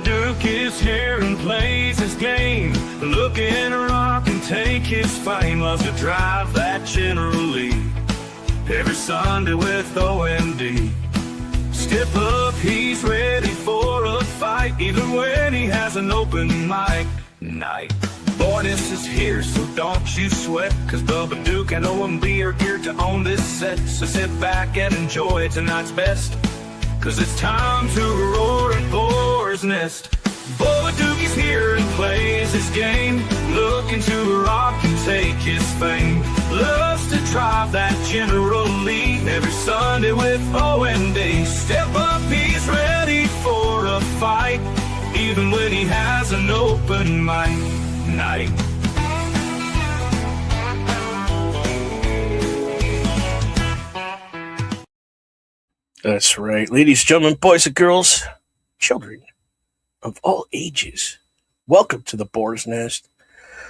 Duke is here and plays his game. Looking to rock and take his fame. Loves to drive that General Lee every Sunday with OMD. Step up, he's ready for a fight, even when he has an open mic night. Odyssey is here, so don't you sweat, cause Bubba Duke and OMB are here to own this set. So sit back and enjoy tonight's best, cause it's time to roar at Boar's Nest. Bubba Duke is here and plays his game, looking to rock and take his fame. Loves to drive that General Lee every Sunday with OMD. Step up, he's ready for a fight, even when he has an open mic night. That's right, ladies, gentlemen, boys and girls, children of all ages. Welcome to the Boar's Nest.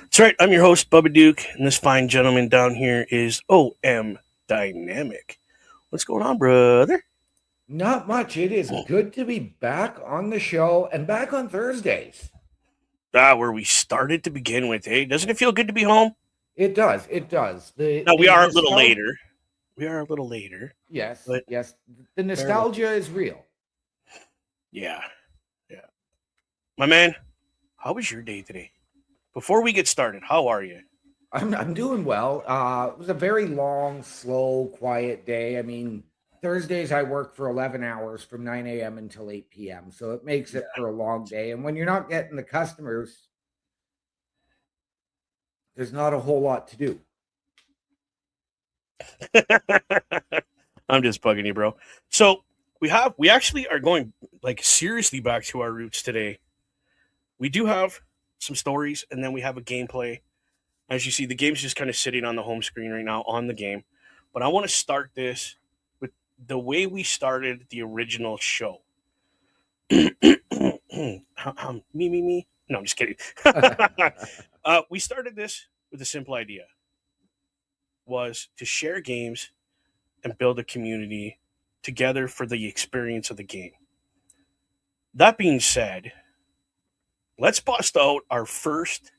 That's right, I'm your host, Bubba Duke, and this fine gentleman down here is OM Dynamic. What's going on, brother? Not much. It is good to be back on the show and back on Thursdays. Where we started to begin with, eh? Doesn't it feel good to be home? It does. It does. Now, we are a little later. We are a little later. Yes, but yes. The nostalgia is real. Yeah. My man, how was your day today? Before we get started, how are you? I'm doing well. It was a very long, slow, quiet day. I mean, Thursdays I work for 11 hours from 9 a.m. until 8 p.m. So it makes it for a long day. And when you're not getting the customers, there's not a whole lot to do. I'm just bugging you, bro. So we actually are going like seriously back to our roots today. We do have some stories, and then we have a gameplay. As you see, the game's just kind of sitting on the home screen right now on the game. But I want to start this with the way we started the original show. Me. No, I'm just kidding. We started this with a simple idea. Was to share games and build a community together for the experience of the game. That being said, let's bust out our first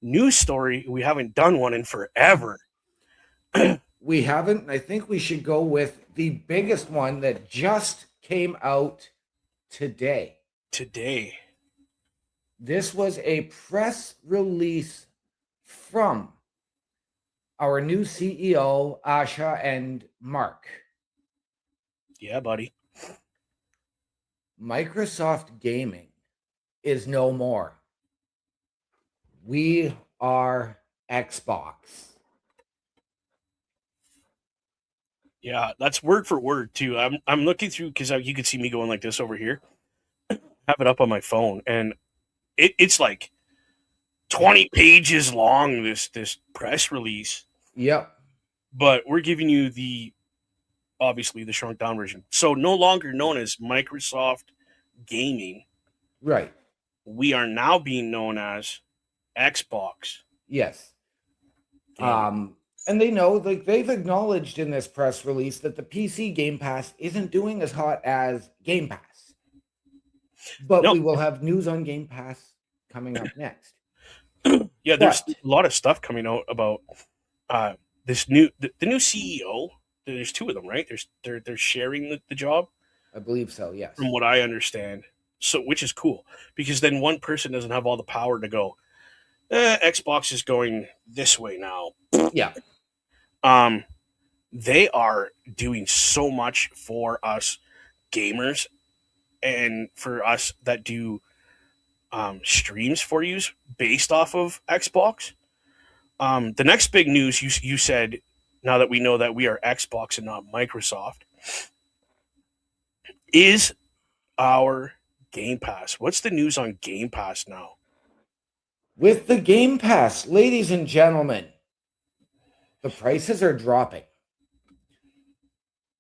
news story. We haven't done one in forever. We haven't. I think we should go with the biggest one that just came out today. This was a press release from our new CEO, Asha and Mark. Yeah, buddy. Microsoft Gaming is no more. We are Xbox. Yeah, that's word for word too. I'm looking through because you can see me going like this over here. Have it up on my phone, and it's like 20 pages long. This press release. Yep. But we're giving you obviously the shrunk down version. So no longer known as Microsoft Gaming. Right. We are now being known as Xbox. Yes. And they know, like they've acknowledged in this press release that the PC Game Pass isn't doing as hot as Game Pass. But we will have news on Game Pass coming up next. Yeah, there's a lot of stuff coming out about this the new CEO. There's two of them, right? They're sharing the job. I believe so, yes. From what I understand. So, which is cool, because then one person doesn't have all the power to go, Xbox is going this way now. Yeah. They are doing so much for us gamers and for us that do streams for you based off of Xbox. The next big news you said, now that we know that we are Xbox and not Microsoft, is our Game Pass. What's the news on Game Pass now? With the Game Pass, ladies and gentlemen, the prices are dropping.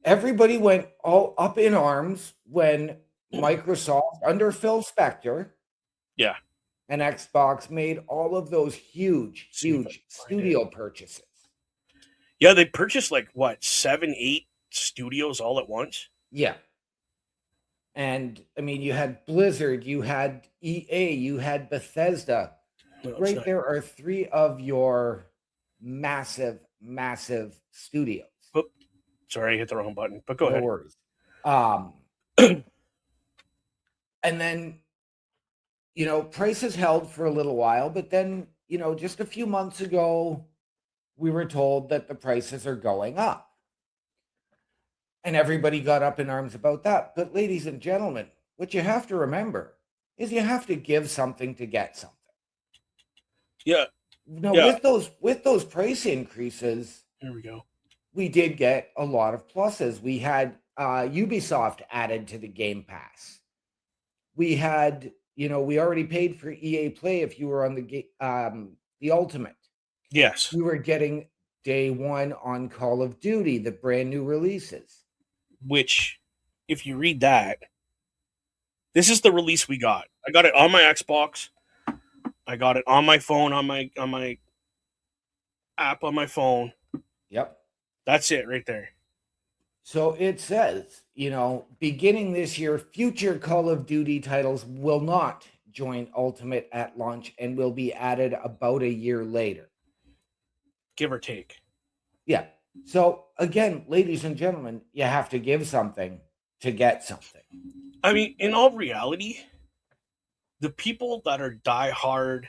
Everybody went all up in arms when Microsoft, under Phil Spector, and Xbox made all of those huge studio purchases. Yeah, they purchased 7, 8 studios all at once. Yeah. And I mean, you had Blizzard, you had EA, you had Bethesda. No, it's Right not. there are three of your massive, massive studios. Oh, sorry, I hit the wrong button, but go No ahead. worries. And then, prices held for a little while, but then, just a few months ago, we were told that the prices are going up. And everybody got up in arms about that. But ladies and gentlemen, what you have to remember is you have to give something to get something. Yeah. Now, Yeah. with those price increases, Here we go. we did get a lot of pluses. We had Ubisoft added to the Game Pass. We had, we already paid for EA Play if you were on the Ultimate. Yes. We were getting day one on Call of Duty, the brand new releases. Which, if you read that, this is the release we got. I got it on my Xbox. I got it on my phone, on my app on my phone. Yep. That's it right there. So it says, beginning this year, future Call of Duty titles will not join Ultimate at launch and will be added about a year later. Give or take. Yeah. So again, ladies and gentlemen, you have to give something to get something. I mean, in all reality, the people that are diehard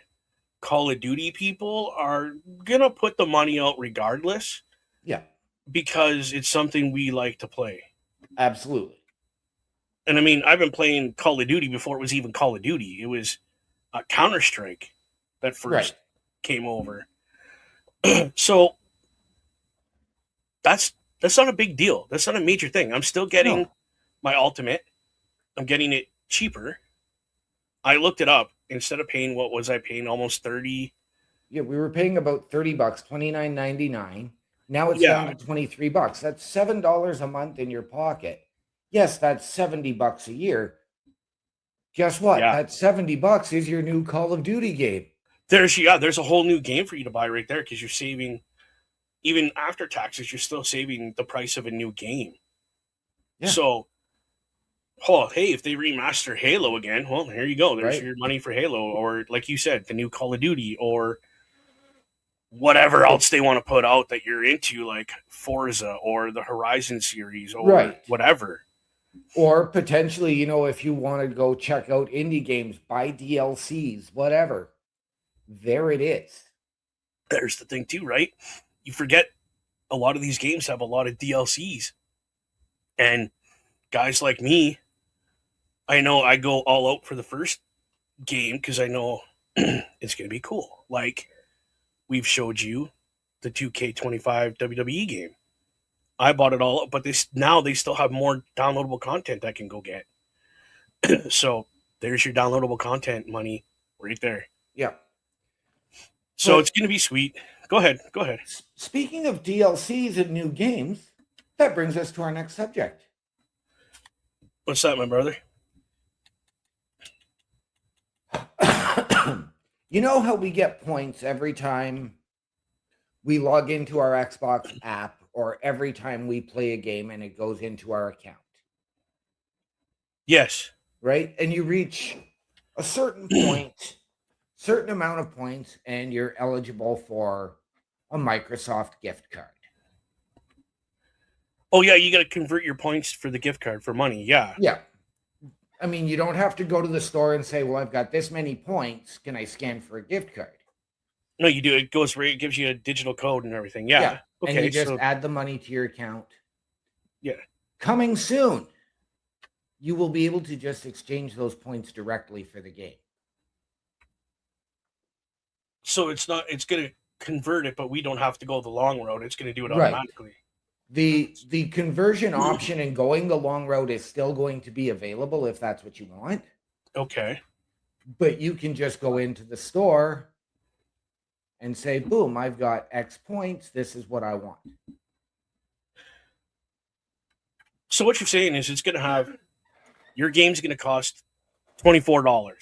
Call of Duty people are going to put the money out regardless. Yeah. Because it's something we like to play. Absolutely. And I mean, I've been playing Call of Duty before it was even Call of Duty. It was Counter-Strike that first came over. So that's not a big deal. That's not a major thing. I'm still getting my Ultimate. I'm getting it cheaper. I looked it up. Instead of paying, what was I paying? Almost 30. Yeah, we were paying about $30, $29.99. Now it's down to $23. That's $7 a month in your pocket. Yes, that's $70 a year. Guess what? Yeah. That $70 is your new Call of Duty game. There's a whole new game for you to buy right there because you're saving, even after taxes, you're still saving the price of a new game. Yeah. So, hey, if they remaster Halo again, well, here you go. There's your money for Halo, or like you said, the new Call of Duty, or whatever else they want to put out that you're into, like Forza or the Horizon series or whatever. Or potentially, if you want to go check out indie games, buy DLCs, whatever. There it is. There's the thing too, right? You forget a lot of these games have a lot of DLCs. And guys like me, I know I go all out for the first game because I know it's going to be cool. Like, we've showed you the 2K25 WWE game. I bought it all up, but now they still have more downloadable content I can go get. So there's your downloadable content money right there. Yeah. So it's going to be sweet. Go ahead. Speaking of DLCs and new games, that brings us to our next subject. What's that, my brother? You know how we get points every time we log into our Xbox app or every time we play a game and it goes into our account? Yes. Right? And you reach a certain point, certain amount of points, and you're eligible for a Microsoft gift card. Oh, yeah, you got to convert your points for the gift card for money. Yeah. Yeah. I mean, you don't have to go to the store and say, well, I've got this many points. Can I scan for a gift card? No, you do. It gives you a digital code and everything. Yeah. Okay, and you just add the money to your account. Yeah. Coming soon, you will be able to just exchange those points directly for the game. So it's going to convert it, but we don't have to go the long road. It's going to do it automatically. The conversion option and going the long road is still going to be available if that's what you want. Okay. But you can just go into the store and say, boom, I've got X points. This is what I want. So what you're saying is it's going to have, your game's going to cost $24.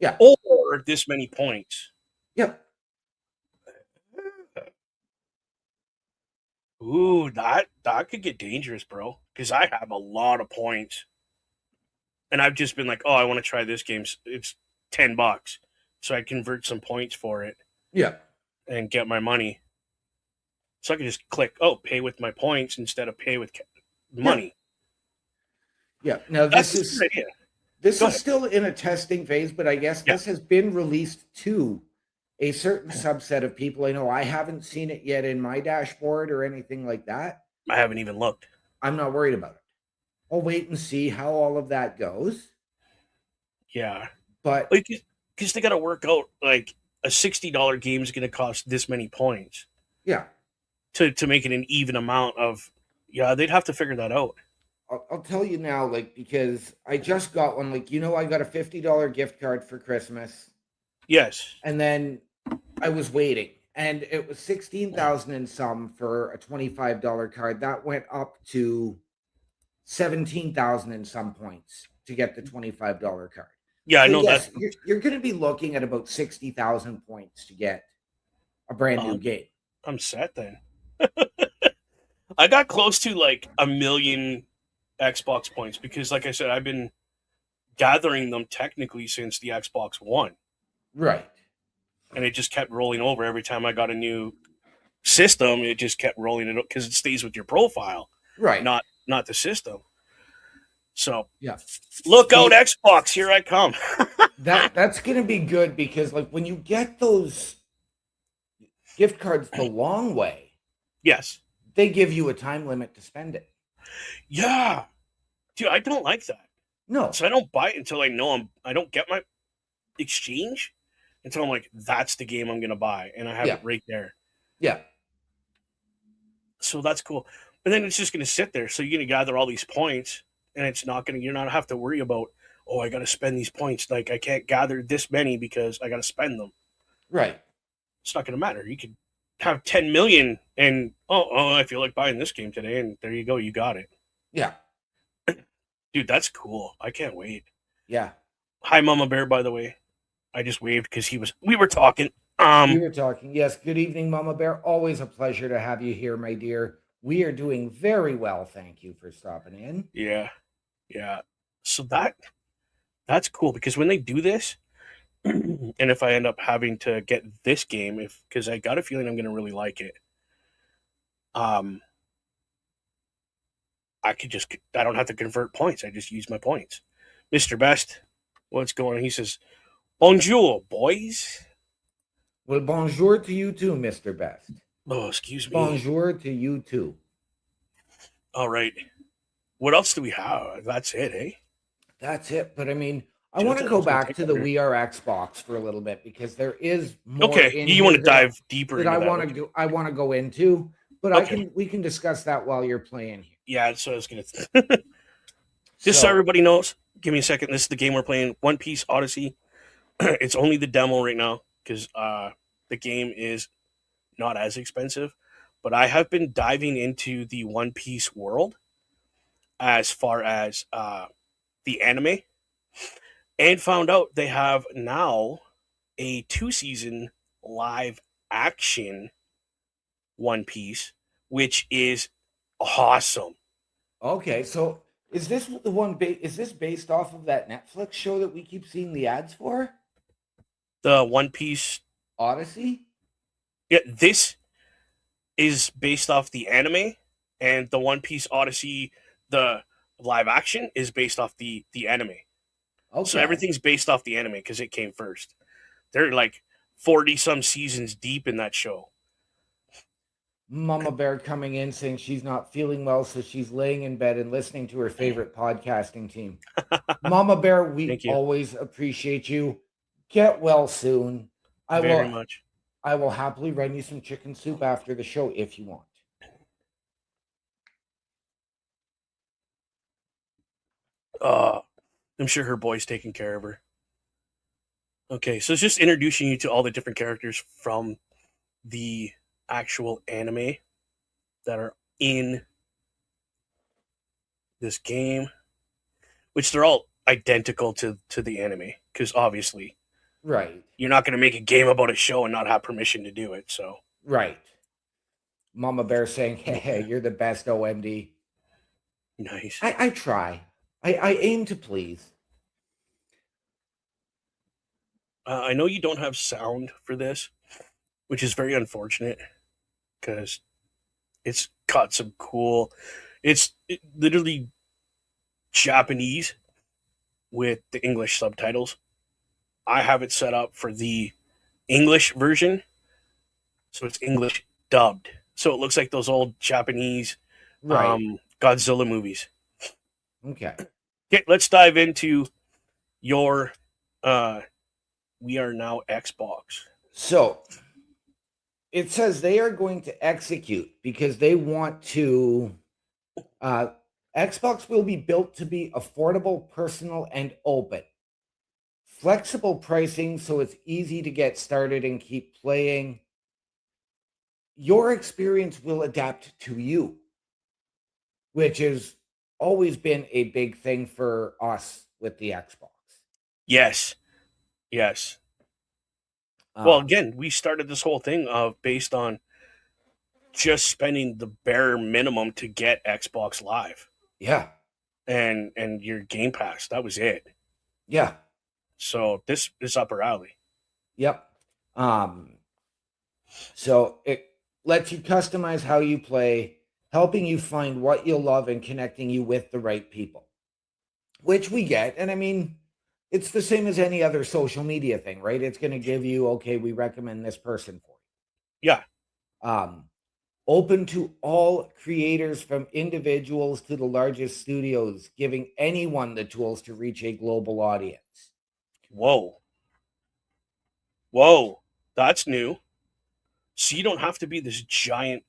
Yeah. Or this many points. Yep. Ooh, that could get dangerous, bro. Because I have a lot of points. And I've just been like, oh, I want to try this game. It's $10, so I convert some points for it. Yeah, and get my money. So I can just click, oh, pay with my points instead of pay with money. Yeah. Now That's a good idea. This Go is ahead. still in a testing phase, but I guess this has been released to a certain subset of people. I know I haven't seen it yet in my dashboard or anything like that. I haven't even looked. I'm not worried about it. I'll wait and see how all of that goes. Yeah. But because they got to work out, like, a $60 game is going to cost this many points. Yeah. To make it an even amount of, they'd have to figure that out. I'll tell you now, like, because I just got one, like, I got a $50 gift card for Christmas. Yes. And then I was waiting, and it was 16,000 and some for a $25 card. That went up to 17,000 and some points to get the $25 card. Yeah, so I know yes, that. You're going to be looking at about 60,000 points to get a brand new game. I'm set then. I got close to like 1 million Xbox points because, like I said, I've been gathering them technically since the Xbox One. Right. And it just kept rolling over every time I got a new system. It just kept rolling it up because it stays with your profile, right? Not the system. So yeah, look out, Xbox! Here I come. That's gonna be good because, like, when you get those gift cards the long way, yes, they give you a time limit to spend it. Yeah, dude, I don't like that. No, so I don't buy it until I know I don't get my exchange until I'm like, that's the game I'm gonna buy, and I have it right there. Yeah. So that's cool. But then it's just gonna sit there. So you're gonna gather all these points, and you're not have to worry about, oh, I gotta spend these points. Like, I can't gather this many because I gotta spend them. Right. It's not gonna matter. You could have 10 million and I feel like buying this game today, and there you go, you got it. Yeah. Dude, that's cool. I can't wait. Yeah. Hi, Mama Bear, by the way. I just waved because we were talking. We were talking. Yes. Good evening, Mama Bear. Always a pleasure to have you here, my dear. We are doing very well. Thank you for stopping in. Yeah. Yeah. So that's cool because when they do this, and if I end up having to get this game, because I got a feeling I'm going to really like it, I don't have to convert points. I just use my points. Mr. Best, what's going on? He says, bonjour, boys. Well, bonjour to you too, Mr. Best. Oh, excuse me. Bonjour to you too. All right. What else do we have? That's it, eh? That's it. But I mean, I want to go back to the We Are Xbox for a little bit because there is more. Okay, you want to dive deeper into that. I want to go into, but we can discuss that while you're playing here. Yeah, so I was gonna. Just so everybody knows, give me a second. This is the game we're playing, One Piece Odyssey. It's only the demo right now because the game is not as expensive, but I have been diving into the One Piece world as far as the anime, and found out they have now a 2-season live action One Piece, which is awesome. Okay, so is this the one? Is this based off of that Netflix show that we keep seeing the ads for? The One Piece Odyssey? Yeah, this is based off the anime, and the One Piece Odyssey, the live action, is based off the anime. Okay. So everything's based off the anime because it came first. They're like 40-some seasons deep in that show. Mama Bear coming in saying she's not feeling well, so she's laying in bed and listening to her favorite podcasting team. Mama Bear, we always appreciate you. Get well soon. Very much. I will happily run you some chicken soup after the show if you want. I'm sure her boy's taking care of her. Okay, so it's just introducing you to all the different characters from the actual anime that are in this game, which they're all identical to the anime, because obviously, right, you're not going to make a game about a show and not have permission to do it. So right. Mama Bear saying, "Hey, you're the best, OMD." Nice. I try. I aim to please. I know you don't have sound for this, which is very unfortunate because it's got some cool. Literally Japanese with the English subtitles. I have it set up for the English version, so it's English dubbed. So it looks like those old Japanese Right. Godzilla movies. Okay. Okay, let's dive into your We Are Now Xbox. So it says they are going to execute because they want to. Xbox will be built to be affordable, personal, and open. Flexible pricing so it's easy to get started and keep playing. Your experience will adapt to you, which has always been a big thing for us with the Xbox. Yes, yes. Well, Um, again, we started this whole thing of based on just spending the bare minimum to get Xbox Live yeah, and your Game Pass. That was it. yeah, So this is up our alley. yep. So it lets you customize how you play, helping you find what you'll love and connecting you with the right people, which we get. And I mean, it's the same as any other social media thing, right? It's going to give you, okay, we recommend this person for Yeah. you. Open to all creators from individuals to the largest studios, giving anyone the tools to reach a global audience. Whoa. Whoa. That's new. So you don't have to be this giant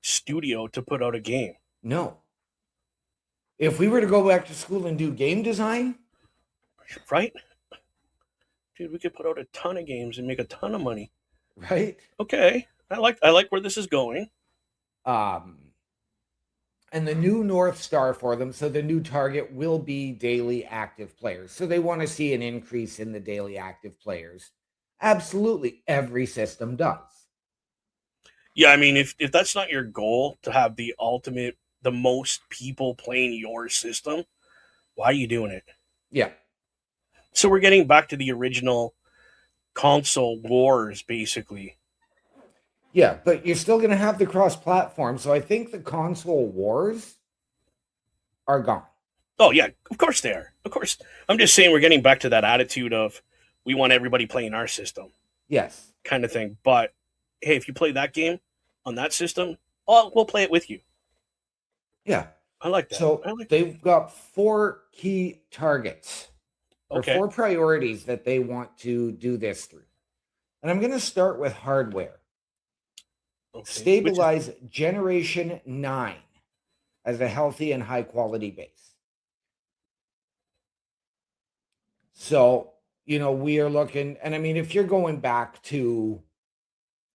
studio to put out a game. No. If we were to go back to school and do game design, Right? Dude, we could put out a ton of games and make a ton of money. right? Okay. I like where this is going. And the new North Star for them, so the new target will be daily active players. So they want to see an increase in the daily active players. Absolutely, every system does. Yeah, I mean, if that's not your goal to have the most people playing your system, why are you doing it? Yeah. So we're getting back to the original console wars, basically. Yeah, but you're still going to have the cross platform. So I think the console wars are gone. Oh yeah, of course they are. Of course, I'm just saying we're getting back to that attitude of we want everybody playing our system, Yes. kind of thing. But hey, if you play that game on that system, oh, we'll play it with you. Yeah. I like that. So I like that. they've got 4 key targets or Okay. 4 priorities that they want to do this through. And I'm going to start with hardware. Okay. Stabilize Generation 9 as a healthy and high quality base. So, we are looking, and I mean, if you're going back to,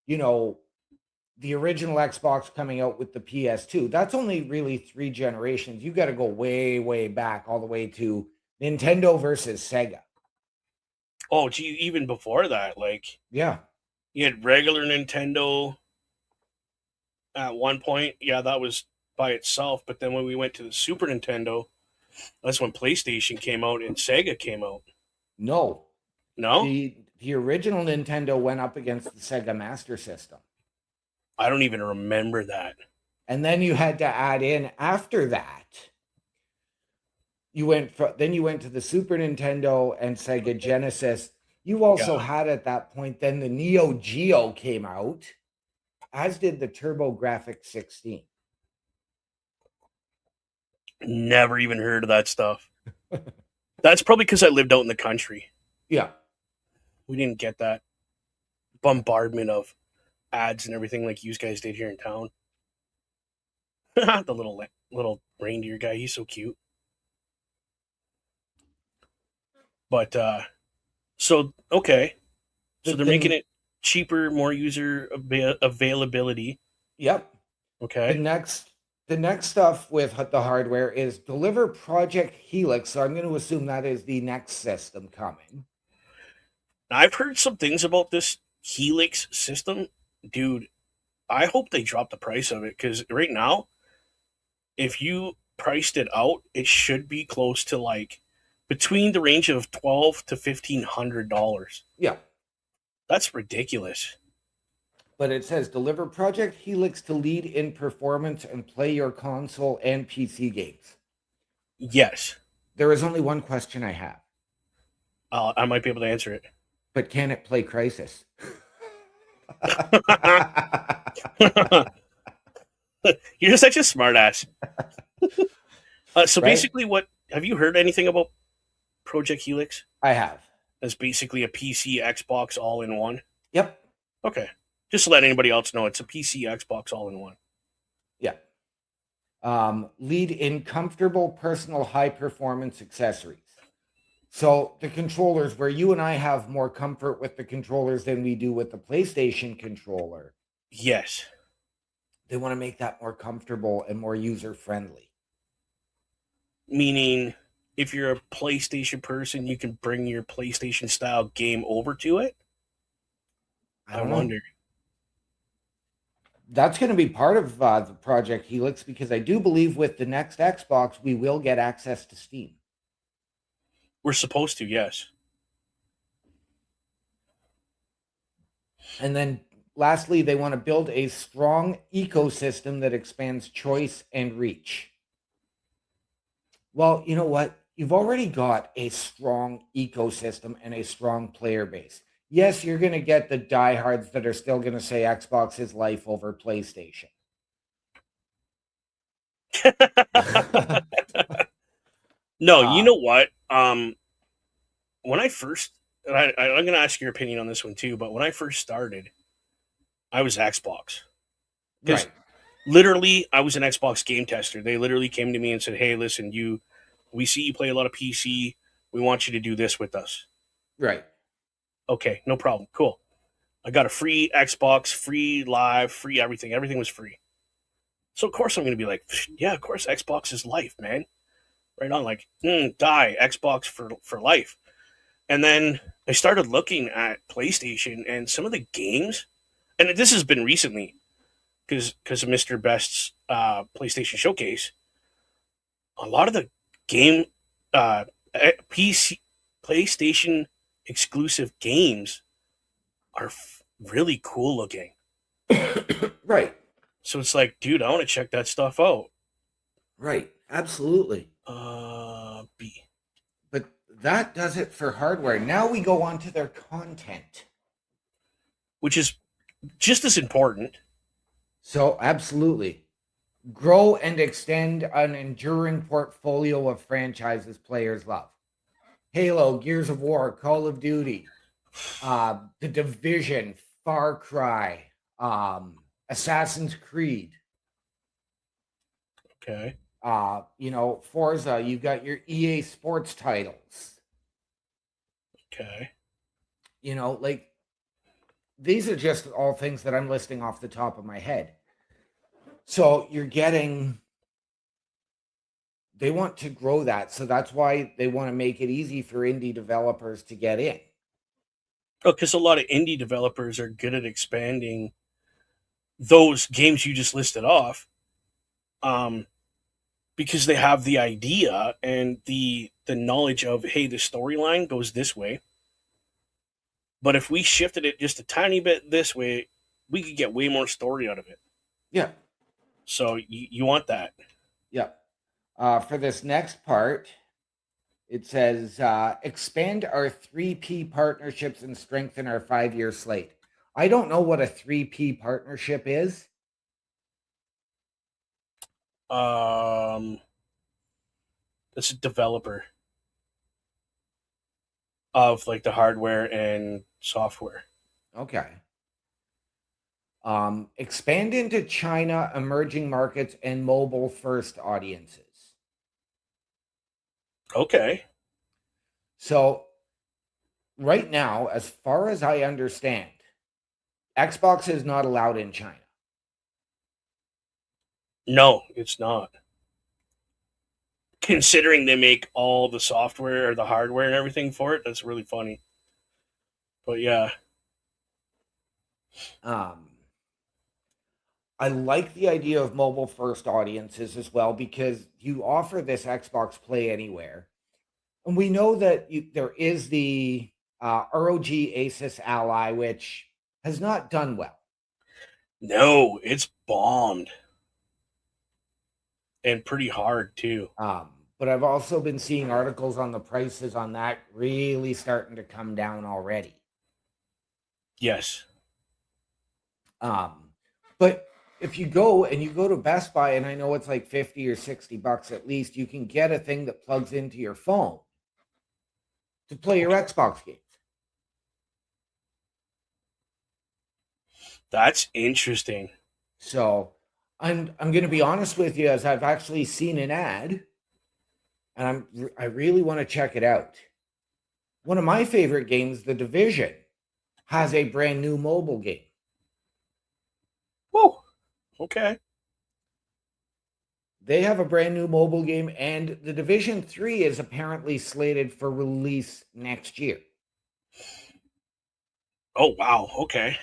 the original Xbox coming out with the PS2, that's only really 3 generations. You got to go way, way back, all the way to Nintendo versus Sega. Oh, gee, even before that, like Yeah. you had regular Nintendo at one point. Yeah, that was by itself. But then when we went to the Super Nintendo, that's when PlayStation came out and Sega came out. No. No, The original Nintendo went up against the Sega Master System. I don't even remember that. And then you had to add in after that. You went to the Super Nintendo and Sega Genesis. You also had at that point, then the Neo Geo came out, as did the TurboGrafx 16. Never even heard of that stuff. That's probably because I lived out in the country. Yeah. We didn't get that bombardment of ads and everything like you guys did here in town. The little reindeer guy, he's so cute. But so okay, so they're making it cheaper, more user availability. Yep. Okay. The next stuff with the hardware is deliver Project Helix. So I'm going to assume that is the next system coming. I've heard some things about this Helix system, dude. I hope they drop the price of it because right now, if you priced it out, it should be close to like between the range of $1,200 to $1,500. Yeah. That's ridiculous. But it says deliver Project Helix to lead in performance and play your console and PC games. Yes. There is only one question I have. I might be able to answer it. But can it play Crisis? You're such a smartass. So Right? basically, have you heard anything about Project Helix? I have. As basically a PC Xbox all in one. Yep. Okay, just to let anybody else know, it's a PC Xbox all in one. Yeah. Lead in comfortable, personal, high performance accessories. So the controllers, where you and I have more comfort with the controllers than we do with the PlayStation controller. Yes. They want to make that more comfortable and more user friendly. Meaning, if you're a PlayStation person, you can bring your PlayStation style game over to it. I wonder. That's going to be part of the Project Helix, because I do believe with the next Xbox, we will get access to Steam. We're supposed to, yes. And then lastly, they want to build a strong ecosystem that expands choice and reach. Well, you know what? You've already got a strong ecosystem and a strong player base. Yes, you're going to get the diehards that are still going to say Xbox is life over PlayStation. No, you know what? When I first, I'm going to ask your opinion on this one too, but when I first started, I was Xbox. Right. Literally, I was an Xbox game tester. They literally came to me and said, hey, listen, we see you play a lot of PC. We want you to do this with us. Right. Okay, no problem. Cool. I got a free Xbox, free live, free everything. Everything was free. So, of course, I'm going to be like, yeah, of course, Xbox is life, man. Right on, like, die, Xbox for life. And then I started looking at PlayStation and some of the games, and this has been recently because of Mr. Best's PlayStation Showcase. A lot of the game PC PlayStation exclusive games are really cool looking. Right. So it's like, dude, I want to check that stuff out. Right. Absolutely. B. But that does it for hardware. Now we go on to their content, which is just as important. So, absolutely. Grow and extend an enduring portfolio of franchises players love. Halo, Gears of War, Call of Duty, The Division, Far Cry, Assassin's Creed. Okay. Forza, you've got your EA Sports titles. Okay. These are just all things that I'm listing off the top of my head. So they want to grow that. So that's why they want to make it easy for indie developers to get in. Oh, because a lot of indie developers are good at expanding those games you just listed off. Because they have the idea and the knowledge of, hey, the storyline goes this way. But if we shifted it just a tiny bit this way, we could get way more story out of it. Yeah. So you want that. Yeah. For this next part, it says, expand our 3P partnerships and strengthen our 5-year slate. I don't know what a 3P partnership is. It's a developer of like the hardware and software. Okay. Expand into China, emerging markets, and mobile first audiences. Okay. So right now, as far as I understand, Xbox is not allowed in China. No, it's not. Considering they make all the software or the hardware and everything for it, that's really funny. But yeah. I like the idea of mobile first audiences as well, because you offer this Xbox Play Anywhere. And we know that there is the ROG Asus Ally, which has not done well. No, it's bombed. And pretty hard, too. But I've also been seeing articles on the prices on that really starting to come down already. Yes. But if you go to Best Buy, and I know it's like 50 or 60 bucks at least, you can get a thing that plugs into your phone to play your Xbox games. That's interesting. So I'm going to be honest with you, as I've actually seen an ad, and I really want to check it out. One of my favorite games, The Division, has a brand new mobile game. Whoa. Okay. They have a brand new mobile game, and The Division 3 is apparently slated for release next year. Oh, wow. Okay.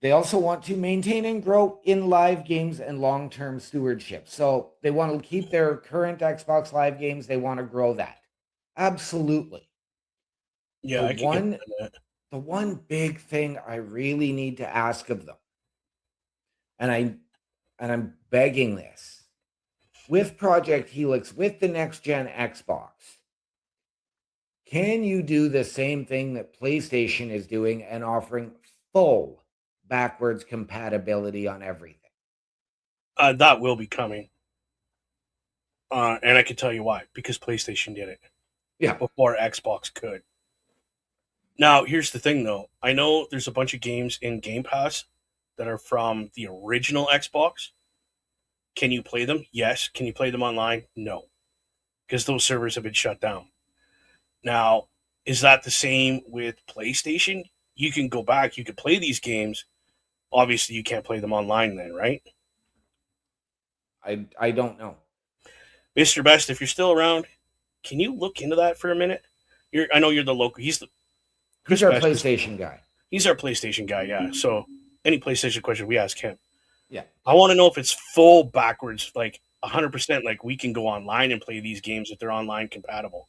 They also want to maintain and grow in live games and long-term stewardship. So they want to keep their current Xbox Live games. They want to grow that. Absolutely. Yeah, I can get that. The one big thing I really need to ask of them, and I'm begging this, with Project Helix, with the next gen Xbox, can you do the same thing that PlayStation is doing and offering full backwards compatibility on everything? That will be coming. And I can tell you why. Because PlayStation did it. Yeah. Before Xbox could. Now, here's the thing, though. I know there's a bunch of games in Game Pass that are from the original Xbox. Can you play them? Yes. Can you play them online? No. Because those servers have been shut down. Now, is that the same with PlayStation? You can go back, you can play these games. Obviously, you can't play them online then, right? I don't know. Mr. Best, if you're still around, can you look into that for a minute? I know you're the local. He's our PlayStation guy. He's our PlayStation guy, yeah. So any PlayStation question, we ask him. Yeah. I want to know if it's full backwards, like 100%, like we can go online and play these games if they're online compatible.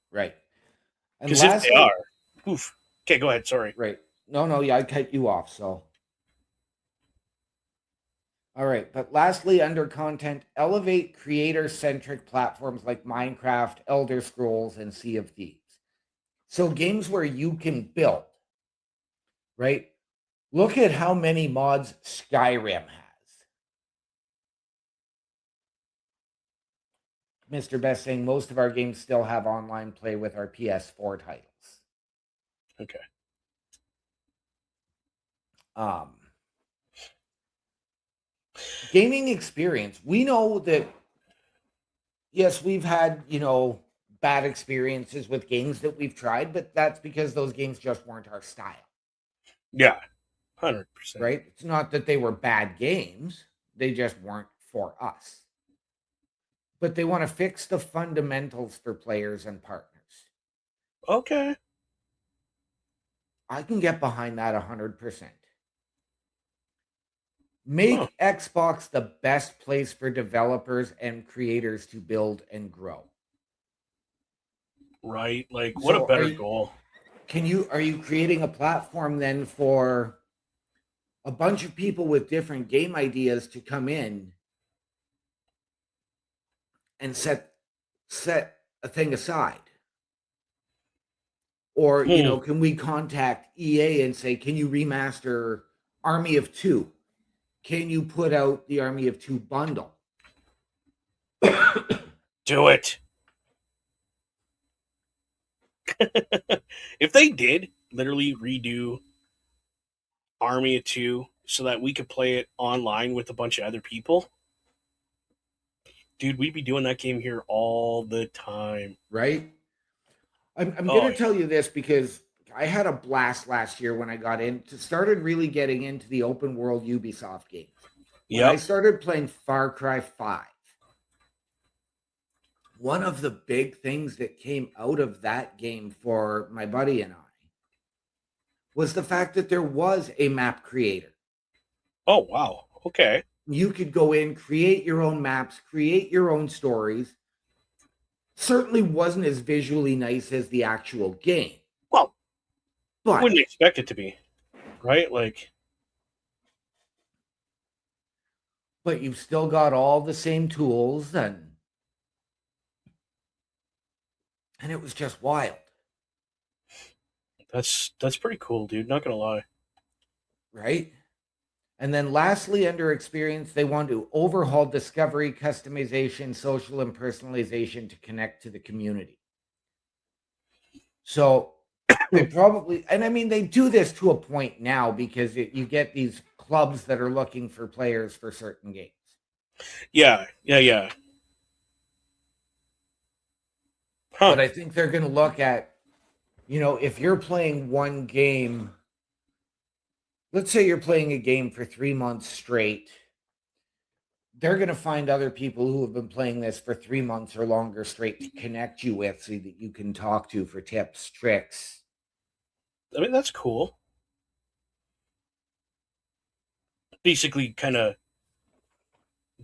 Right. Because if they are, oof. Okay, go ahead. Sorry. Right. No, yeah, I cut you off, so. All right, but lastly, under content, elevate creator-centric platforms like Minecraft, Elder Scrolls, and Sea of Thieves. So games where you can build, right? Look at how many mods Skyrim has. Mr. Best saying most of our games still have online play with our PS4 titles. Okay. Gaming experience. We know that, yes, we've had, bad experiences with games that we've tried, but that's because those games just weren't our style. Yeah, 100%. Right? It's not that they were bad games. They just weren't for us. But they want to fix the fundamentals for players and partners. Okay. I can get behind that 100%. Make Xbox the best place for developers and creators to build and grow. Right? Like, what a better goal. Are you creating a platform then for a bunch of people with different game ideas to come in and set a thing aside? Or, can we contact EA and say, can you remaster Army of Two? Can you put out the Army of Two bundle? Do it. If they did literally redo Army of Two so that we could play it online with a bunch of other people, dude, we'd be doing that game here all the time. Right? I'm going to tell you this because I had a blast last year when I started really getting into the open world Ubisoft games. When I started playing Far Cry 5, one of the big things that came out of that game for my buddy and I was the fact that there was a map creator. Oh, wow. Okay. You could go in, create your own maps, create your own stories. Certainly wasn't as visually nice as the actual game. Well, But wouldn't expect it to be, right? Like, but you've still got all the same tools, and it was just wild, that's pretty cool, dude. Not gonna lie. right? And then lastly, under experience, they want to overhaul discovery, customization, social, and personalization to connect to the community. So they probably, and I mean, they do this to a point now because you get these clubs that are looking for players for certain games. Yeah. Huh. But I think they're going to look at, if you're playing one game, let's say you're playing a game for 3 months straight, they're going to find other people who have been playing this for 3 months or longer straight to connect you with so that you can talk to for tips, tricks. I mean, that's cool. Basically, kind of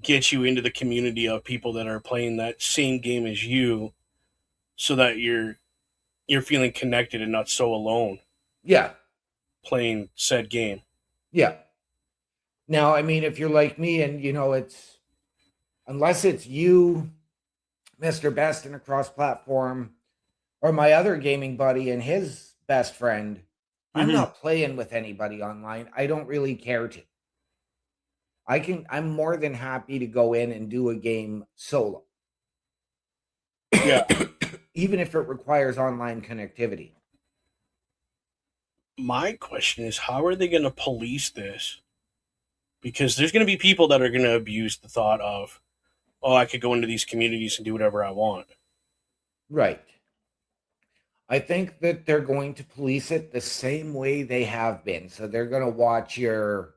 get you into the community of people that are playing that same game as you, so that you're feeling connected and not so alone Yeah. playing said game. Yeah. Now, I mean, if you're like me and, it's, unless it's you, Mr. Best, in a cross platform, or my other gaming buddy and his best friend, I'm not playing with anybody online. I don't really care to. I'm more than happy to go in and do a game solo. Yeah. Even if it requires online connectivity. My question is, how are they going to police this? Because there's going to be people that are going to abuse the thought of, oh, I could go into these communities and do whatever I want. Right. I think that they're going to police it the same way they have been. So they're going to watch your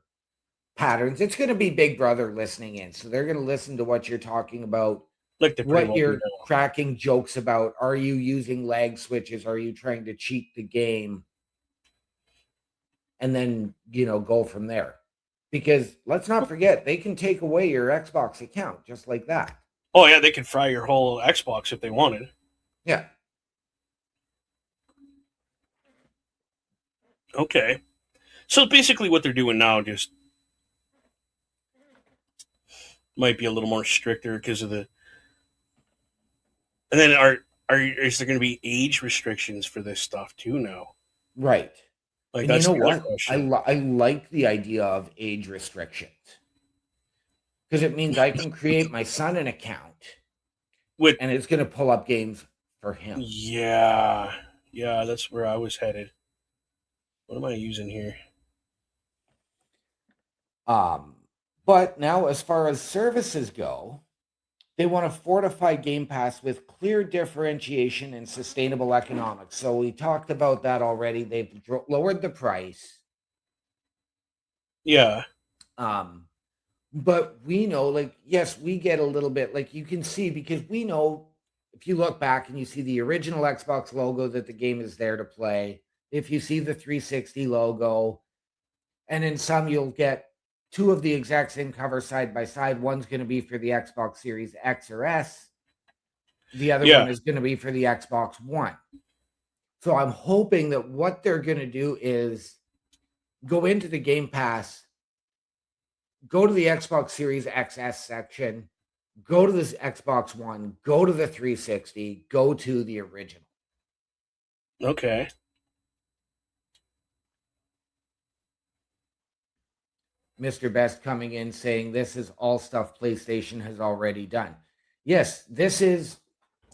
patterns. It's going to be Big Brother listening in. So they're going to listen to what you're talking about, Like the what you're cracking jokes about. Are you using lag switches? Are you trying to cheat the game? And then, go from there. Because let's not forget, they can take away your Xbox account just like that. Oh, yeah, they could fry your whole Xbox if they wanted. Yeah. Okay. So basically what they're doing now just might be a little more stricter because of the... And then is there going to be age restrictions for this stuff too now? Right. Like, and that's you know what? question. I like the idea of age restrictions. Because it means I can create my son an account and it's going to pull up games for him. Yeah. Yeah, that's where I was headed. What am I using here? But now, as far as services go, they want to fortify Game Pass with clear differentiation and sustainable economics. So we talked about that already. They've lowered the price. Yeah. But we know, yes, we get a little bit, you can see, because we know, if you look back and you see the original Xbox logo, that the game is there to play. If you see the 360 logo, and in some you'll get two of the exact same cover side by side. One's going to be for the Xbox Series X or S. The other one is going to be for the Xbox One. So I'm hoping that what they're going to do is go into the Game Pass, go to the Xbox Series XS section, go to this Xbox One, go to the 360, go to the original. Okay. Mr. Best coming in saying this is all stuff PlayStation has already done. Yes, this is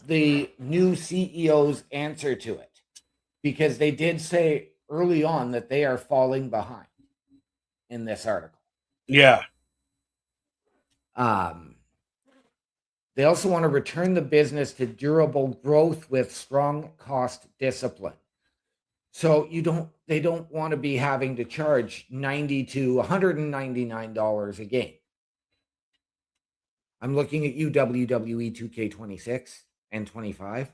the new CEO's answer to it, because they did say early on that they are falling behind in this article. Yeah. They also want to return the business to durable growth with strong cost discipline. So they don't want to be having to charge $90 to $199 a game. I'm looking at you, WWE 2K26 and 25.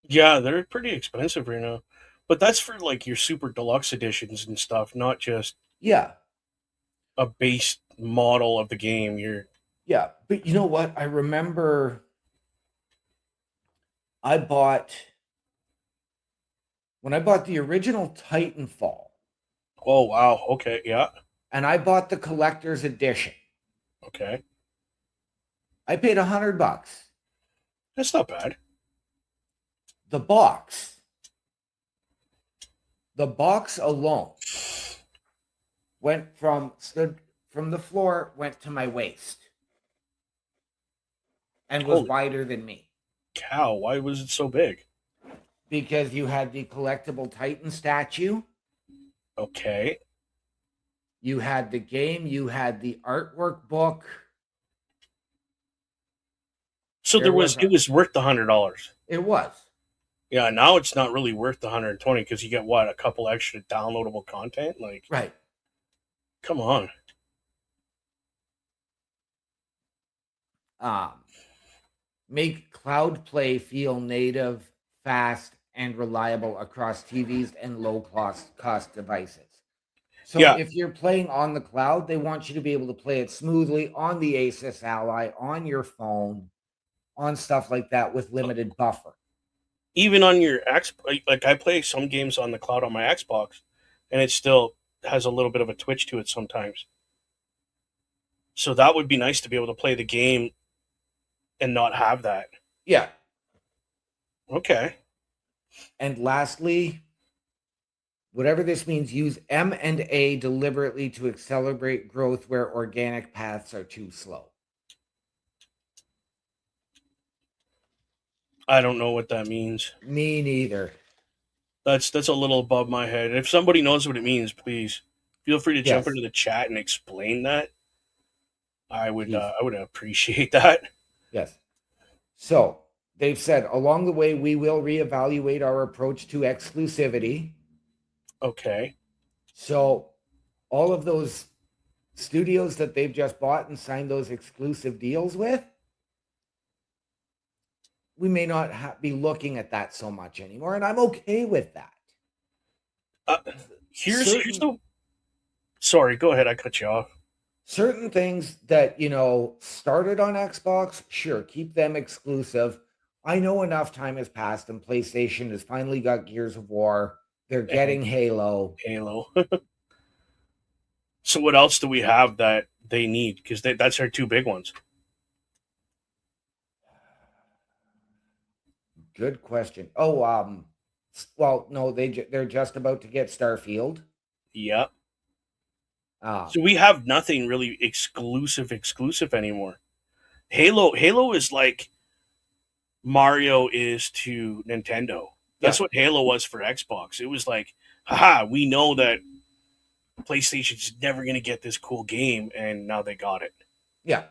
Yeah, they're pretty expensive right now. But that's for your super deluxe editions and stuff, not just a base model of the game. Yeah, but you know what? I remember when I bought the original Titanfall, Oh wow, okay, yeah, and I bought the collector's edition. okay, I paid $100. that's not bad. The box alone stood from the floor, went to my waist, and was Holy wider than me. cow! Why was it so big? Because you had the collectible Titan statue, Okay, you had the game, you had the artwork book. so it was worth the $100. It was. Yeah, now it's not really worth the 120 because you get what, a couple extra downloadable content. Like, Right. come on. Make cloud play feel native, fast, and reliable across TVs and low cost devices. So Yeah. if you're playing on the cloud, they want you to be able to play it smoothly on the Asus Ally, on your phone, on stuff like that with limited buffer. Even on your like I play some games on the cloud on my Xbox, and it still has a little bit of a twitch to it sometimes. So that would be nice to be able to play the game and not have that. Yeah. Okay. And lastly, whatever this means, use M&A deliberately to accelerate growth where organic paths are too slow. I don't know what that means. Me neither. That's a little above my head. If somebody knows what it means, please feel free to jump into the chat and explain that. I would appreciate that. Yes. So they've said along the way we will reevaluate our approach to exclusivity. Okay. So all of those studios that they've just bought and signed those exclusive deals with, we may not be looking at that so much anymore, and I'm okay with that. Here's the. Sorry, go ahead. I cut you off. Certain things that started on Xbox, sure, keep them exclusive. I know enough time has passed, and PlayStation has finally got Gears of War. They're getting Halo. So what else do we have that they need? Because that's our two big ones. Good question. Oh, well, no, they're just about to get Starfield. Yep. So we have nothing really exclusive anymore. Halo is like Mario is to Nintendo. That's what Halo was for Xbox. It was like, haha, we know that PlayStation's never going to get this cool game, and now they got it. Yeah.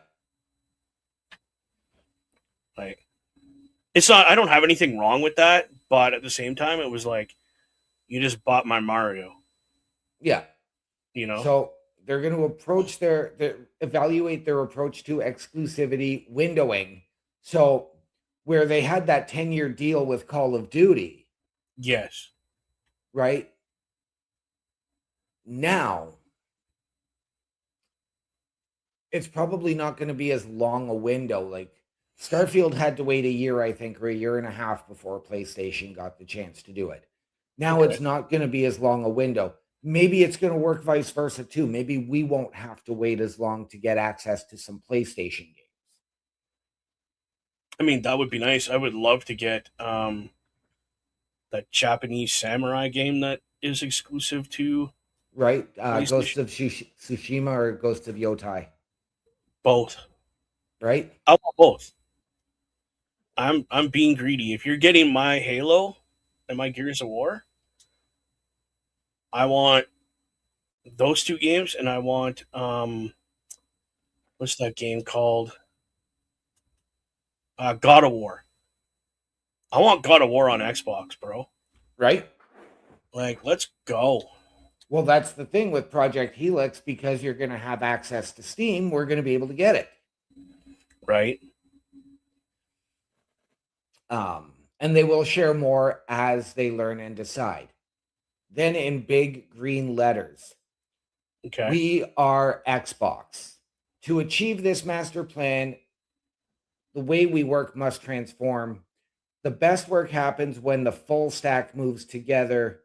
Like, it's not, I don't have anything wrong with that, but at the same time, it was like, you just bought my Mario. Yeah. So they're going to evaluate their approach to exclusivity windowing. So where they had that 10-year deal with Call of Duty. Yes. Right? Now, it's probably not going to be as long a window. Like Starfield had to wait a year, I think, or a year and a half before PlayStation got the chance to do it. Now it's not going to be as long a window. Maybe it's going to work vice versa too. Maybe we won't have to wait as long to get access to some PlayStation games. I mean, that would be nice. I would love to get that Japanese samurai game that is exclusive to Ghost of Tsushima or Ghost of Yotai. Both. Right? I want both. I'm being greedy. If you're getting my Halo and my Gears of War, I want those two games, and I want what's that game called? God of War. I want God of War on Xbox, bro. Right? Like, let's go. Well, that's the thing with Project Helix, because you're going to have access to Steam, we're going to be able to get it. Right. And they will share more as they learn and decide. Then in big green letters, we are Xbox. To achieve this master plan, the way we work must transform. The best work happens when the full stack moves together.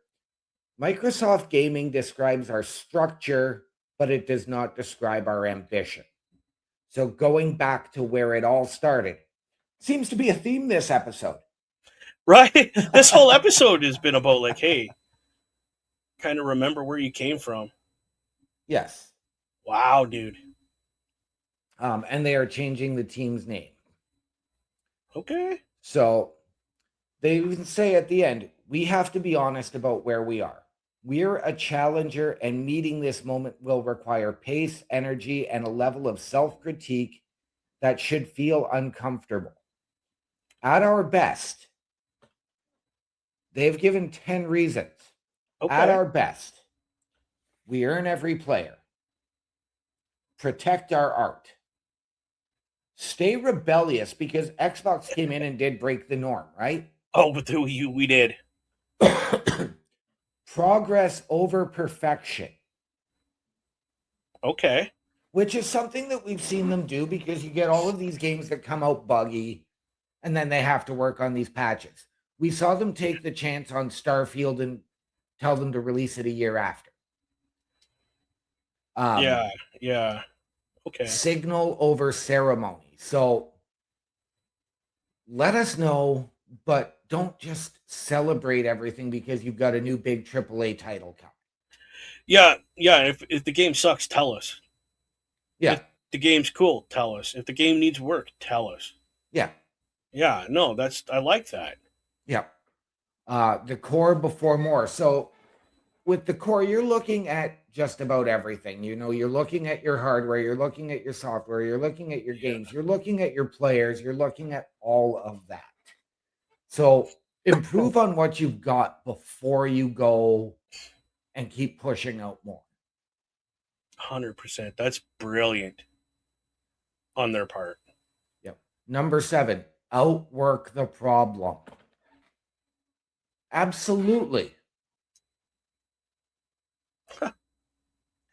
Microsoft Gaming describes our structure, but it does not describe our ambition. So going back to where it all started seems to be a theme this episode. Right? This whole episode has been about like, hey, kind of remember where you came from. Yes. Wow, dude. And they are changing the team's name. Okay. So they even say at the end, we have to be honest about where we are. We're a challenger, and meeting this moment will require pace, energy, and a level of self-critique that should feel uncomfortable. At our best, they've given 10 reasons. Okay. At our best, we earn every player, protect our art, stay rebellious, because Xbox came in and did break the norm, right? Oh, but we did. Progress over perfection. Okay. Which is something that we've seen them do, because you get all of these games that come out buggy and then they have to work on these patches. We saw them take the chance on Starfield and tell them to release it a year after. Yeah. Okay. Signal over ceremony. So let us know, but don't just celebrate everything because you've got a new big AAA title coming. Yeah. If the game sucks, tell us. Yeah. If the game's cool, tell us. If the game needs work, tell us. Yeah. Yeah. No, I like that. Yeah. The core before more. So with the core, you're looking at just about everything. You're looking at your hardware, you're looking at your software, you're looking at your games, you're looking at your players, you're looking at all of that. So improve on what you've got before you go and keep pushing out more. 100%. That's brilliant on their part. Yep. Number 7, outwork the problem. Absolutely.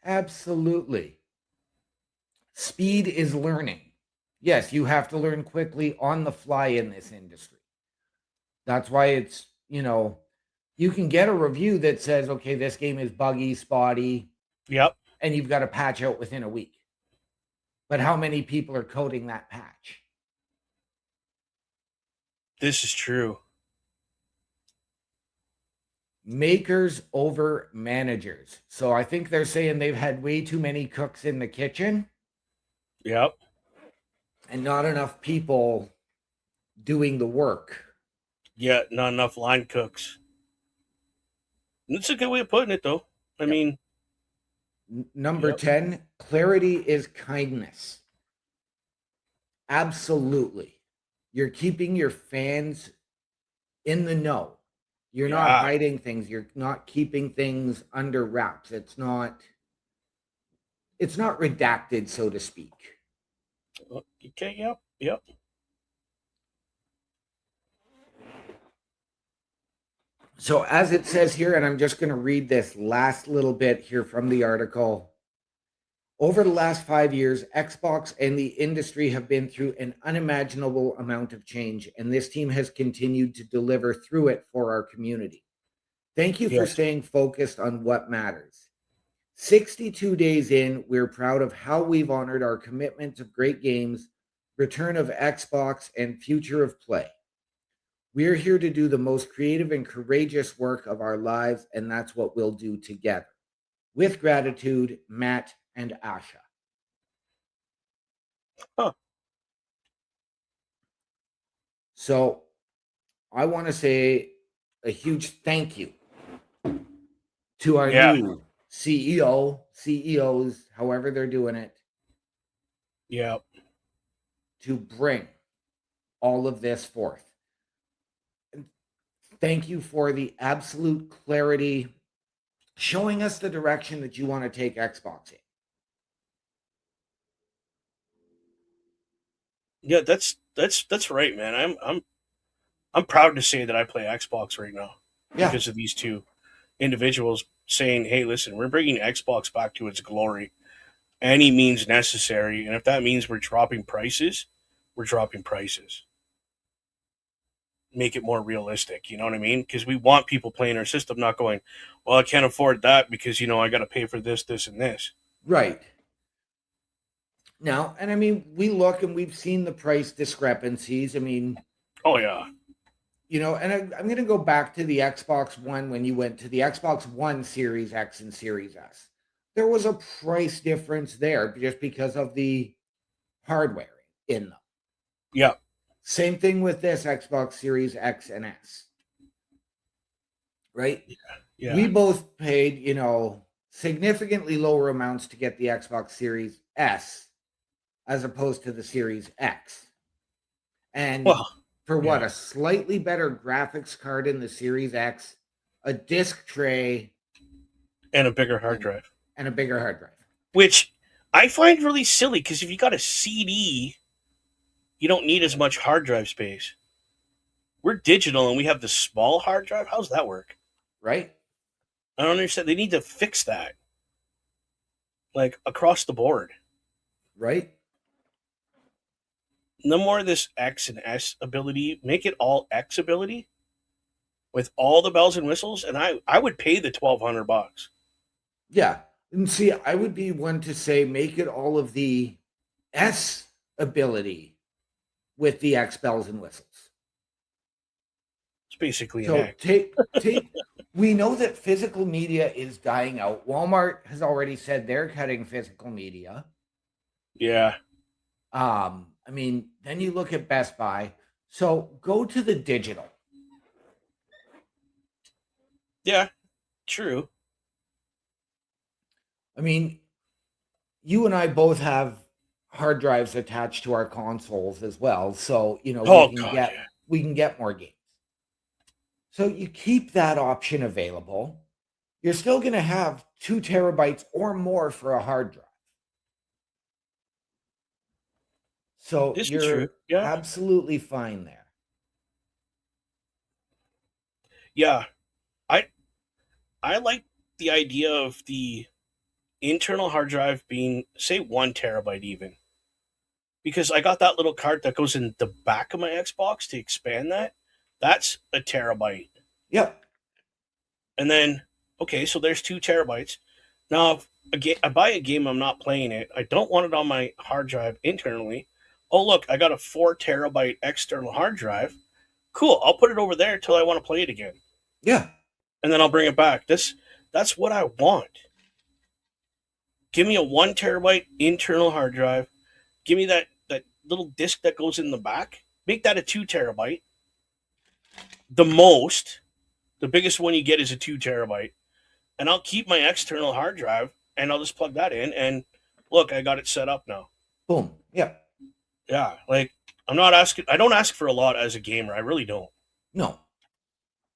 Absolutely. Speed is learning. Yes, you have to learn quickly on the fly in this industry. That's why it's, you can get a review that says, okay, this game is buggy, spotty. Yep. And you've got to patch out within a week. But how many people are coding that patch? This is true. Makers over managers. So I think they're saying they've had way too many cooks in the kitchen. Yep. And not enough people doing the work. Yeah, not enough line cooks. That's a good way of putting it, though. I mean... Number 10, clarity is kindness. Absolutely. You're keeping your fans in the know. You're not hiding things. You're not keeping things under wraps. It's not redacted, so to speak. Okay, yep. So as it says here, and I'm just going to read this last little bit here from the article. Over the last 5 years, Xbox and the industry have been through an unimaginable amount of change, and this team has continued to deliver through it for our community. Thank you for staying focused on what matters. 62 days in, we're proud of how we've honored our commitment of great games, return of Xbox, and future of play. We're here to do the most creative and courageous work of our lives, and that's what we'll do together. With gratitude, Matt and Asha. Huh. So I want to say a huge thank you to our new CEOs, however they're doing it. Yep. To bring all of this forth. Thank you for the absolute clarity, showing us the direction that you want to take Xbox in. Yeah, that's right, man. I'm proud to say that I play Xbox right now because of these two individuals saying, "Hey, listen, we're bringing Xbox back to its glory. any means necessary. And if that means we're dropping prices, we're dropping prices. Make it more realistic, you know what I mean? Because we want people playing our system, not going, well, I can't afford that because, I got to pay for this, this, and this. Right. Now, and I mean, we look and we've seen the price discrepancies. I mean, oh, yeah. And I'm going to go back to the Xbox One when you went to the Xbox One Series X and Series S. There was a price difference there just because of the hardware in them. Yeah. Same thing with this Xbox Series X and S. Right? Yeah. We both paid, significantly lower amounts to get the Xbox Series S as opposed to the Series X. And for what? A slightly better graphics card in the Series X, a disc tray, and a bigger hard drive. And a bigger hard drive. Which I find really silly because if you got a CD, you don't need as much hard drive space. We're digital and we have the small hard drive. How's that work? Right? I don't understand. They need to fix that. Like across the board. Right? No more of this X and S ability. Make it all X ability with all the bells and whistles. And I would pay the $1,200. Yeah. And see, I would be one to say make it all of the S ability with the X bells and whistles. It's basically so an X. take we know that physical media is dying out. Walmart has already said they're cutting physical media. Yeah. I mean, then you look at Best Buy. So go to the digital. Yeah, true. I mean, you and I both have hard drives attached to our consoles as well. So, we can get more games. So you keep that option available. You're still going to have 2 terabytes or more for a hard drive. So you're absolutely fine there. Yeah. I like the idea of the internal hard drive being, say, 1 terabyte even. Because I got that little card that goes in the back of my Xbox to expand that. That's a terabyte. Yep. And then, okay, so there's 2 terabytes. Now, if I buy a game, I'm not playing it. I don't want it on my hard drive internally. Oh, look, I got a 4 terabyte external hard drive. Cool, I'll put it over there until I want to play it again. Yeah. And then I'll bring it back. That's what I want. Give me a 1 terabyte internal hard drive. Give me that little disc that goes in the back. Make that a 2 terabyte. The biggest one you get is a 2 terabyte. And I'll keep my external hard drive and I'll just plug that in. And look, I got it set up now. Boom. Yeah. Yeah. Like, I don't ask for a lot as a gamer. I really don't. No.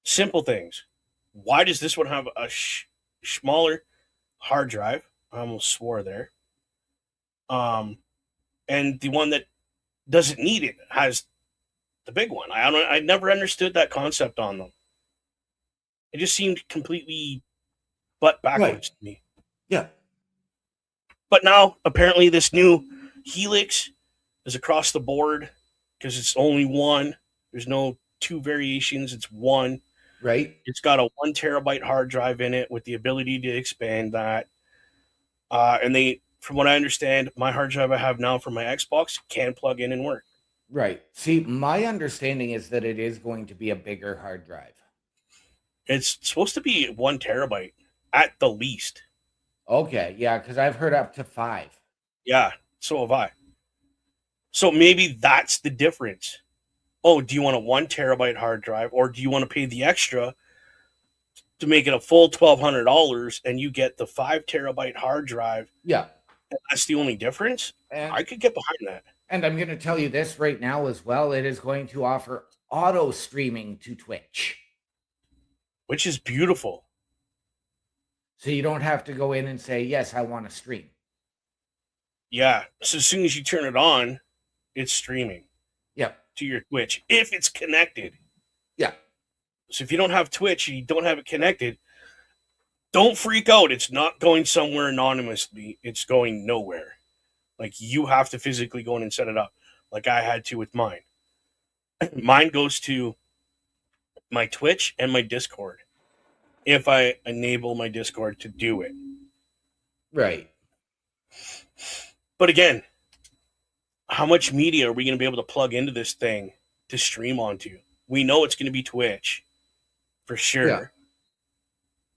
Simple things. Why does this one have a smaller hard drive? I almost swore there. And the one that doesn't need it has the big one. I never understood that concept on them. It just seemed completely butt backwards to me. Yeah. But now, apparently, this new Helix is across the board because it's only 1. There's no 2 variations. It's 1. Right. It's got a 1 terabyte hard drive in it with the ability to expand that. And from what I understand, my hard drive I have now for my Xbox can plug in and work. Right. See, my understanding is that it is going to be a bigger hard drive. It's supposed to be 1 terabyte at the least. Okay. Yeah, because I've heard up to 5. Yeah, so have I. So maybe that's the difference. Oh, do you want a 1 terabyte hard drive, or do you want to pay the extra to make it a full $1,200 and you get the 5 terabyte hard drive? Yeah. And that's the only difference? I could get behind that. And I'm going to tell you this right now as well. It is going to offer auto streaming to Twitch. Which is beautiful. So you don't have to go in and say, yes, I want to stream. Yeah. So as soon as you turn it on, it's streaming. Yep. To your Twitch, if it's connected. Yeah. So if you don't have Twitch and you don't have it connected, don't freak out. It's not going somewhere anonymously. It's going nowhere. Like, you have to physically go in and set it up, like I had to with mine. Mine goes to my Twitch and my Discord if I enable my Discord to do it. Right. But again, how much media are we going to be able to plug into this thing to stream onto? We know it's going to be Twitch for sure. Yeah.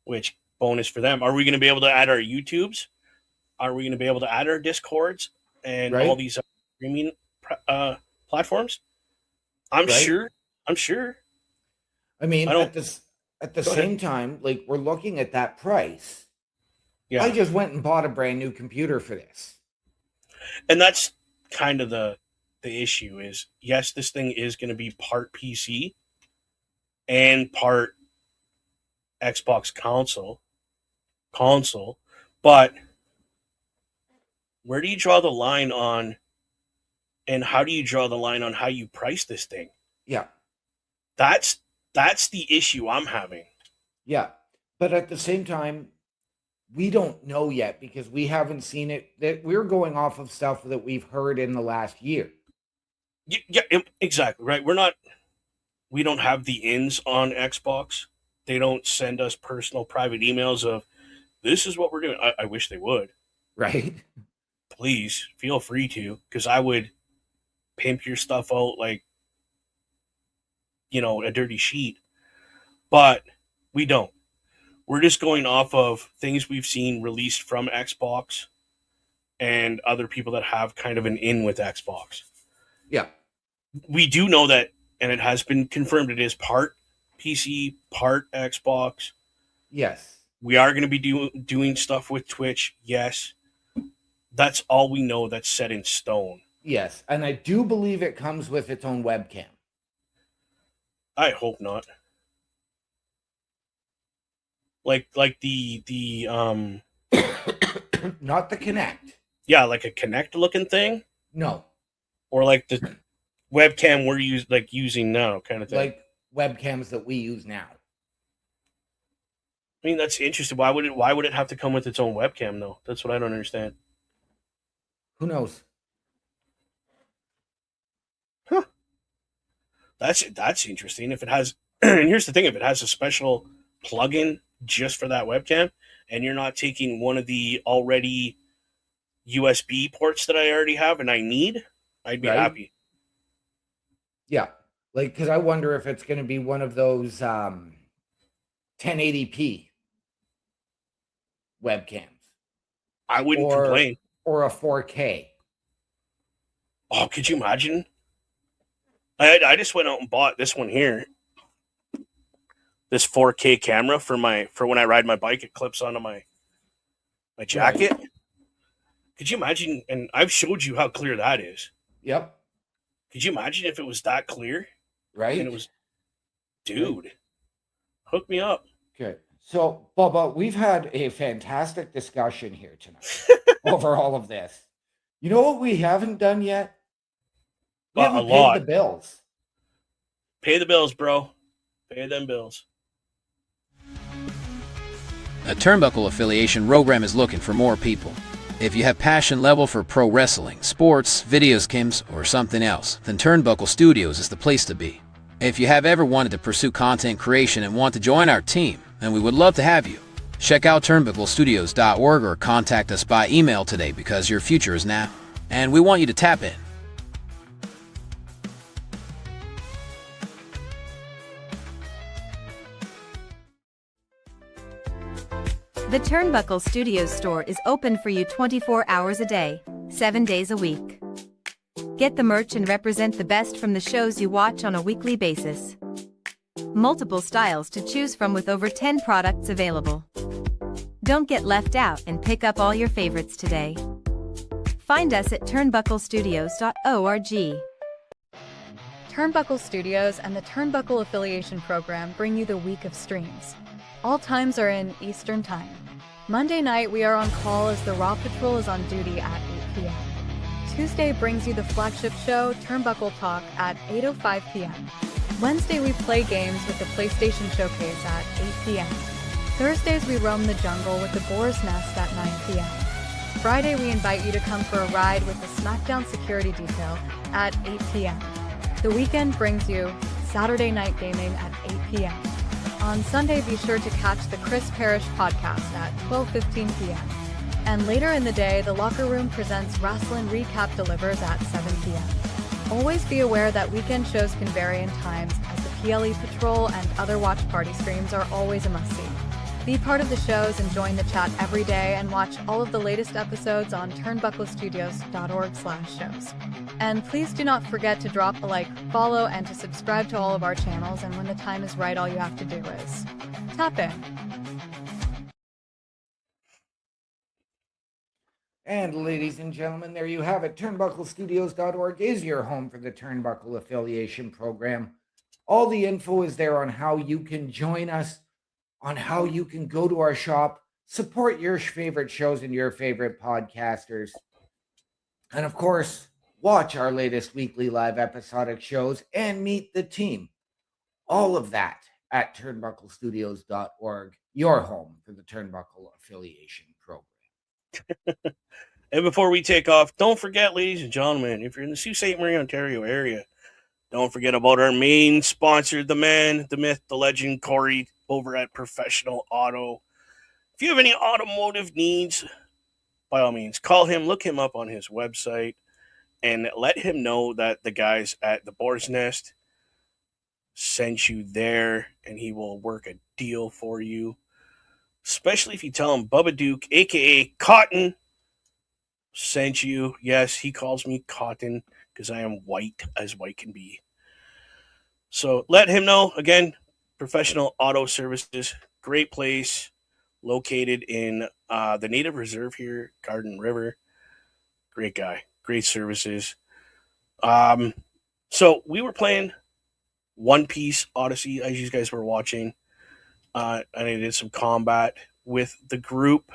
Which, bonus for them. Are we going to be able to add our YouTubes? Are we going to be able to add our Discords and all these streaming platforms? I'm sure. I mean, at the same time, like, we're looking at that price. Yeah. I just went and bought a brand new computer for this. And that's kind of the issue is, yes, this thing is going to be part PC and part Xbox console, but where do you draw the line on, and how do you draw the line on how you price this thing? Yeah. That's the issue I'm having. Yeah. But at the same time, we don't know yet because we haven't seen it. That we're going off of stuff that we've heard in the last year. Yeah, exactly. Right. We don't have the ins on Xbox. They don't send us personal private emails of, this is what we're doing. I wish they would. Right. Please feel free to, because I would pimp your stuff out like, a dirty sheet. But we don't. We're just going off of things we've seen released from Xbox and other people that have kind of an in with Xbox. Yeah. We do know that, and it has been confirmed, it is part PC, part Xbox. Yes. We are going to be doing stuff with Twitch. Yes. That's all we know that's set in stone. Yes. And I do believe it comes with its own webcam. I hope not. Like the not the Kinect. Yeah, like a Kinect looking thing? No. Or like the webcam we're using now kind of thing. Like webcams that we use now. I mean, that's interesting. Why would it have to come with its own webcam though? That's what I don't understand. Who knows? Huh. That's interesting. If it has and here's the thing, if it has a special plugin just for that webcam, and you're not taking one of the already USB ports that I already have and I need, I'd be happy. Yeah. Like, because I wonder if it's going to be one of those 1080p webcams. I wouldn't complain. Or a 4K. Oh, could you imagine? I just went out and bought this one here. This 4K camera for when I ride my bike. It clips onto my jacket. Right. Could you imagine? And I've showed you how clear that is. Yep. Could you imagine if it was that clear? Right. And it was, dude, hook me up. Okay. So, Bubba, we've had a fantastic discussion here tonight over all of this. You know what we haven't done yet? We haven't paid the bills. Pay the bills, bro. Pay them bills. A Turnbuckle affiliation program is looking for more people. If you have passion level for pro wrestling, sports, video games, or something else, then Turnbuckle Studios is the place to be. If you have ever wanted to pursue content creation and want to join our team, then we would love to have you. Check out turnbucklestudios.org or contact us by email today because your future is now, and we want you to tap in. The Turnbuckle Studios store is open for you 24 hours a day, 7 days a week. Get the merch and represent the best from the shows you watch on a weekly basis. Multiple styles to choose from with over 10 products available. Don't get left out and pick up all your favorites today. Find us at turnbucklestudios.org. Turnbuckle Studios and the Turnbuckle Affiliation Program bring you the week of streams. All times are in Eastern Time. Monday night we are on call as the Raw Patrol is on duty at 8 p.m. Tuesday brings you the flagship show, Turnbuckle Talk, at 8:05 p.m. Wednesday we play games with the PlayStation Showcase at 8 p.m. Thursdays we roam the jungle with the Boar's Nest at 9 p.m. Friday we invite you to come for a ride with the SmackDown security detail at 8 p.m. The weekend brings you Saturday Night Gaming at 8 p.m. On Sunday, be sure to catch the Chris Parrish podcast at 12:15 p.m. And later in the day, the Locker Room presents Wrestling Recap delivers at 7 p.m. Always be aware that weekend shows can vary in times, as the PLE Patrol and other watch party streams are always a must-see. Be part of the shows and join the chat every day, and watch all of the latest episodes on turnbucklestudios.org/shows. And please do not forget to drop a like, follow, and to subscribe to all of our channels, and when the time is right, all you have to do is tap in. And ladies and gentlemen, there you have it. Turnbucklestudios.org is your home for the Turnbuckle Affiliation Program. All the info is there on how you can join us, on how you can go to our shop, support your favorite shows and your favorite podcasters, and of course, watch our latest weekly live episodic shows and meet the team. All of that at turnbucklestudios.org, your home for the Turnbuckle Affiliation Program. And before we take off, don't forget, ladies and gentlemen, if you're in the Sault Ste. Marie, Ontario area, don't forget about our main sponsor, the man, the myth, the legend, Corey, over at Professional Auto. If you have any automotive needs, by all means, call him, look him up on his website, and let him know that the guys at the Boar's Nest sent you there, and he will work a deal for you. Especially if you tell him Bubba Duke, a.k.a. Cotton, sent you. Yes, he calls me Cotton because I am white as white can be. So let him know. Again, Professional Auto Services, great place, located in the Native Reserve here, Garden River. Great guy, great services. So we were playing One Piece Odyssey, as you guys were watching. And I did some combat with the group.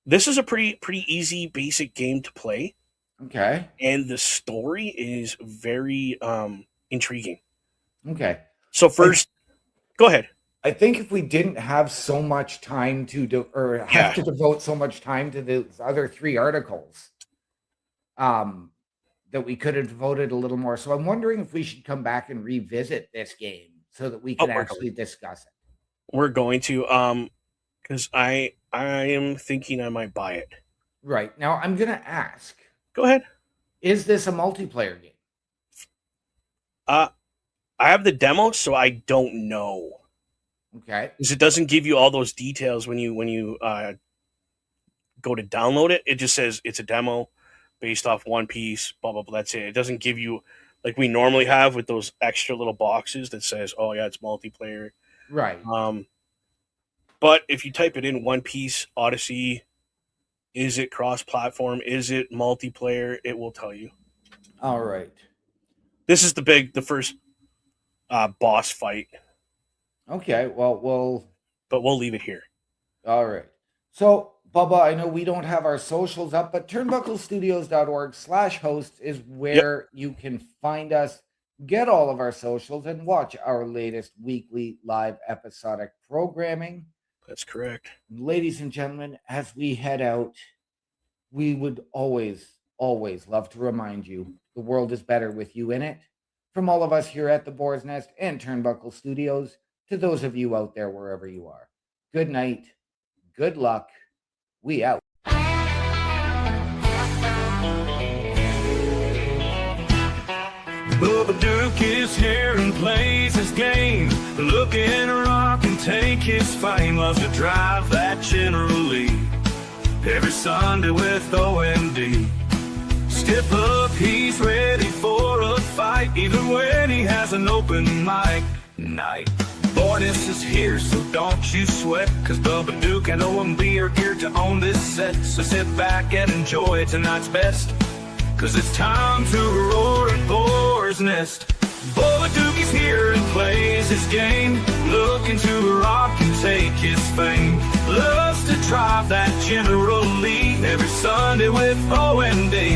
This is a pretty easy, basic game to play. Okay. And the story is very intriguing. Okay. So first, go ahead. I think if we didn't have so much time to devote so much time to the other three articles, that we could have devoted a little more. So I'm wondering if we should come back and revisit this game so that we can actually discuss it. We're going to, because I am thinking I might buy it. Right. Now I'm going to ask. Go ahead. Is this a multiplayer game? I have the demo, so I don't know. Okay. Because it doesn't give you all those details when you go to download it. It just says it's a demo based off One Piece, blah, blah, blah. That's it. It doesn't give you, like we normally have with those extra little boxes that says, oh, yeah, it's multiplayer. Right. But if you type it in, One Piece Odyssey, is it cross-platform? Is it multiplayer? It will tell you. All right. This is the first boss fight. Okay. Well, but we'll leave it here. All right. So, Bubba, I know we don't have our socials up, but turnbucklestudios.org/hosts is where you can find us, get all of our socials, and watch our latest weekly live episodic programming. That's correct. Ladies and gentlemen, as we head out, we would always love to remind you the world is better with you in it. From all of us here at the Boar's Nest and Turnbuckle Studios, to those of you out there wherever you are, good night, good luck, we out. Bubba Duke is here and plays his game. Looking to rock and take his fame. Loves to drive that General Lee. Every Sunday with OMD. Step up, he's ready for a fight. Even when he has an open mic night. Boyness is here, so don't you sweat. Cause Bubba Duke and OMB are here to own this set. So sit back and enjoy tonight's best. Cause it's time to roar at Boar's Nest. Bubba Duke is here and plays his game. Looking to rock and take his fame. Loves to drive that General Lee. Every Sunday with OMD.